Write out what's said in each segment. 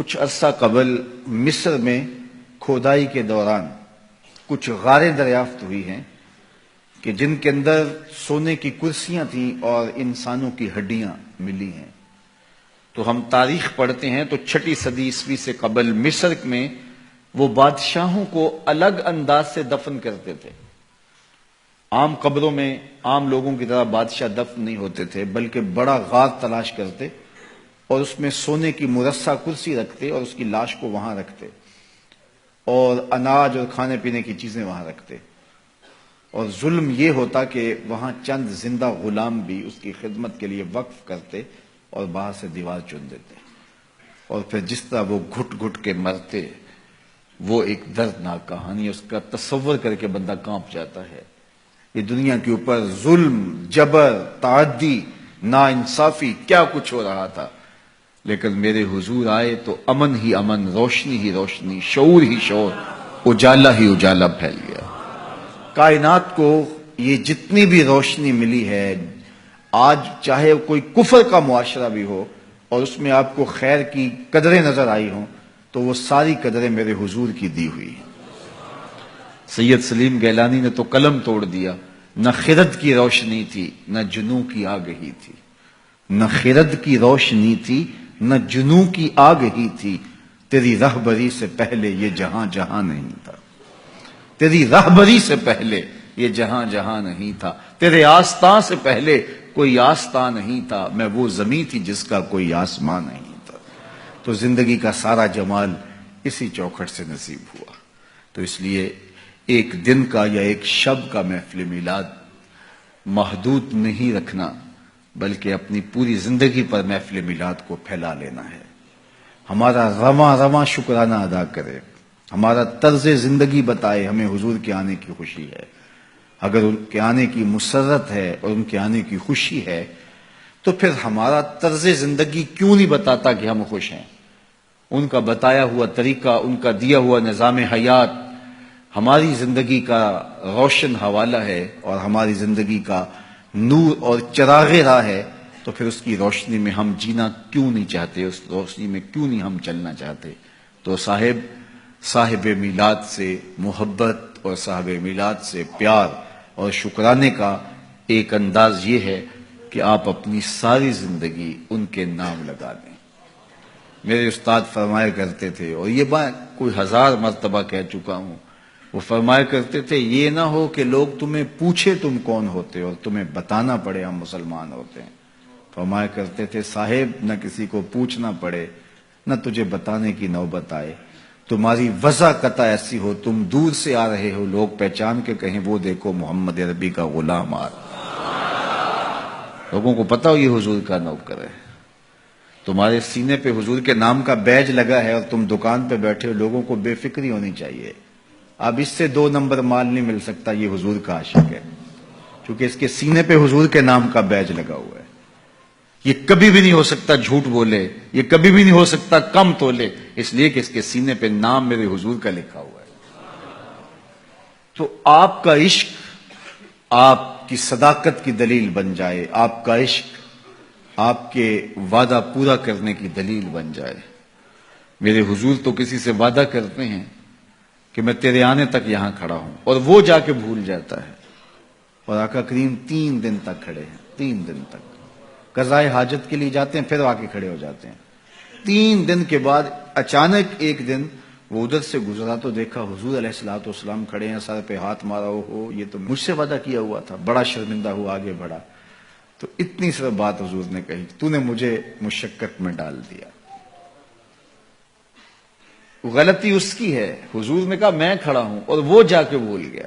کچھ عرصہ قبل مصر میں کھودائی کے دوران کچھ غاریں دریافت ہوئی ہیں کہ جن کے اندر سونے کی کرسیاں تھیں اور انسانوں کی ہڈیاں ملی ہیں۔ تو ہم تاریخ پڑھتے ہیں تو 6 صدی عیسوی سے قبل مصر میں وہ بادشاہوں کو الگ انداز سے دفن کرتے تھے۔ عام قبروں میں عام لوگوں کی طرح بادشاہ دفن نہیں ہوتے تھے، بلکہ بڑا غار تلاش کرتے اور اس میں سونے کی مرصع کرسی رکھتے اور اس کی لاش کو وہاں رکھتے اور اناج اور کھانے پینے کی چیزیں وہاں رکھتے۔ اور ظلم یہ ہوتا کہ وہاں چند زندہ غلام بھی اس کی خدمت کے لیے وقف کرتے اور باہر سے دیوار چن دیتے، اور پھر جس طرح وہ گھٹ گھٹ کے مرتے، وہ ایک دردناک کہانی، اس کا تصور کر کے بندہ کانپ جاتا ہے۔ یہ دنیا کے اوپر ظلم، جبر، تعدی، ناانصافی کیا کچھ ہو رہا تھا، لیکن میرے حضور آئے تو امن ہی امن، روشنی ہی روشنی، شعور ہی شعور، اجالا ہی اجالا پھیل گیا۔ کائنات کو یہ جتنی بھی روشنی ملی ہے، آج چاہے کوئی کفر کا معاشرہ بھی ہو اور اس میں آپ کو خیر کی قدریں نظر آئی ہوں، تو وہ ساری قدریں میرے حضور کی دی ہوئی ہیں۔ سید سلیم گیلانی نے تو قلم توڑ دیا، نہ خرد کی روشنی تھی نہ جنوں کی آگہی تھی، نہ خرد کی روشنی تھی نہ جنوں کی آگہی تھی، تیری رہبری سے پہلے یہ جہاں جہاں نہیں تھا، تیری رہبری سے پہلے یہ جہاں جہاں نہیں تھا، تیرے آستان سے پہلے کوئی آستان نہیں تھا، میں وہ زمین تھی جس کا کوئی آسمان نہیں تھا۔ تو زندگی کا سارا جمال اسی چوکھٹ سے نصیب ہوا۔ تو اس لیے ایک دن کا یا ایک شب کا محفل میلاد محدود نہیں رکھنا، بلکہ اپنی پوری زندگی پر محفل میلاد کو پھیلا لینا ہے۔ ہمارا رواں رواں شکرانہ ادا کرے، ہمارا طرز زندگی بتائے ہمیں حضور کے آنے کی خوشی ہے۔ اگر ان کے آنے کی مسرت ہے اور ان کے آنے کی خوشی ہے تو پھر ہمارا طرز زندگی کیوں نہیں بتاتا کہ ہم خوش ہیں؟ ان کا بتایا ہوا طریقہ، ان کا دیا ہوا نظام حیات ہماری زندگی کا روشن حوالہ ہے اور ہماری زندگی کا نور اور چراغ راہ ہے، تو پھر اس کی روشنی میں ہم جینا کیوں نہیں چاہتے، اس روشنی میں کیوں نہیں ہم چلنا چاہتے؟ تو صاحب میلاد سے محبت اور صاحب میلاد سے پیار اور شکرانے کا ایک انداز یہ ہے کہ آپ اپنی ساری زندگی ان کے نام لگا دیں۔ میرے استاد فرمایا کرتے تھے، اور یہ بات کوئی 1000 مرتبہ کہہ چکا ہوں، وہ فرمایا کرتے تھے یہ نہ ہو کہ لوگ تمہیں پوچھے تم کون ہوتے اور تمہیں بتانا پڑے ہم مسلمان ہوتے ہیں۔ فرمایا کرتے تھے صاحب نہ کسی کو پوچھنا پڑے نہ تجھے بتانے کی نوبت آئے، تمہاری وضع قطع ایسی ہو تم دور سے آ رہے ہو، لوگ پہچان کے کہیں وہ دیکھو محمد عربی کا غلام آ رہا۔ لوگوں کو پتا ہو یہ حضور کا نوکر ہے۔ تمہارے سینے پہ حضور کے نام کا بیج لگا ہے اور تم دکان پہ بیٹھے ہو، لوگوں کو بے فکری ہونی چاہیے۔ اب اس سے 2 نمبر مال نہیں مل سکتا، یہ حضور کا عاشق ہے، کیونکہ اس کے سینے پہ حضور کے نام کا بیج لگا ہوا ہے۔ یہ کبھی بھی نہیں ہو سکتا جھوٹ بولے، یہ کبھی بھی نہیں ہو سکتا کم تولے، اس لیے کہ اس کے سینے پہ نام میرے حضور کا لکھا ہوا ہے۔ تو آپ کا عشق آپ کی صداقت کی دلیل بن جائے، آپ کا عشق آپ کے وعدہ پورا کرنے کی دلیل بن جائے۔ میرے حضور تو کسی سے وعدہ کرتے ہیں کہ میں تیرے آنے تک یہاں کھڑا ہوں، اور وہ جا کے بھول جاتا ہے، اور آقا کریم 3 دن تک کھڑے ہیں، 3 دن تک قضائے حاجت کے لیے جاتے ہیں، پھر آ کے کھڑے ہو جاتے ہیں۔ 3 دن کے بعد اچانک ایک دن وہ ادھر سے گزرا تو دیکھا حضور علیہ الصلوۃ والسلام کھڑے ہیں، سر پہ ہاتھ مارا، ہو یہ تو مجھ سے وعدہ کیا ہوا تھا۔ بڑا شرمندہ ہوا، آگے بڑھا تو اتنی صرف بات حضور نے کہی، تو نے مجھے مشقت میں ڈال دیا۔ غلطی اس کی ہے، حضور نے کہا میں کھڑا ہوں اور وہ جا کے بھول گیا۔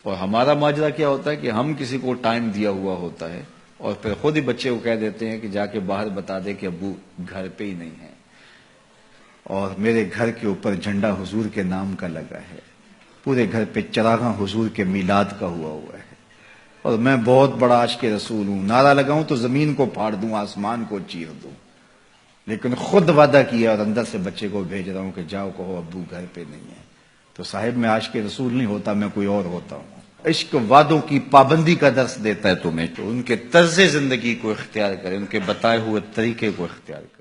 اور ہمارا ماجرا کیا ہوتا ہے کہ ہم کسی کو ٹائم دیا ہوا ہوتا ہے اور پھر خود ہی بچے کو کہہ دیتے ہیں کہ جا کے باہر بتا دے کہ ابو گھر پہ ہی نہیں ہے، اور میرے گھر کے اوپر جھنڈا حضور کے نام کا لگا ہے، پورے گھر پہ چراغاں حضور کے میلاد کا ہوا ہے، اور میں بہت بڑا عاشق رسول ہوں، نعرہ لگاؤں تو زمین کو پھاڑ دوں، آسمان کو چیر دوں، لیکن خود وعدہ کیا اور اندر سے بچے کو بھیج رہا ہوں کہ جاؤ کہو ابو گھر پہ نہیں ہے۔ تو صاحب میں عاشق رسول نہیں ہوتا، میں کوئی اور ہوتا ہوں۔ عشق وعدوں کی پابندی کا درس دیتا ہے تمہیں، تو ان کے طرز زندگی کو اختیار کرے، ان کے بتائے ہوئے طریقے کو اختیار کرے۔